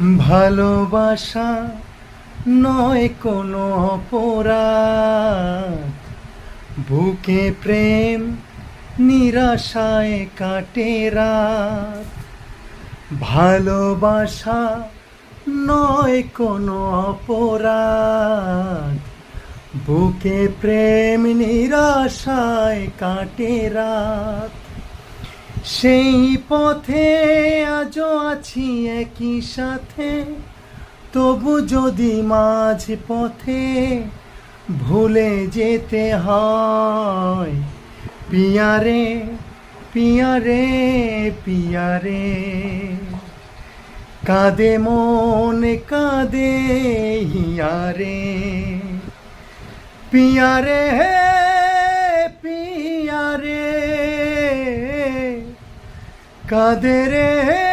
ভালোবাসা নয় কোনো অপরাধ, বুকে প্রেম নিরাশায় কাটে রাত। ভালোবাসা নয় কোনো অপরাধ, বুকে প্রেম নিরাশায় কাটে রাত। সেই পথে আজও আছি একই সাথে, তবু যদি মাঝ পথে ভুলে যেতে হয়, পিয়ারে পিয়ারে পিয়ারে, কাঁদে মন কাঁদে হিয়ারে, পিয়ারে পিয়ারে, কাঁদে রে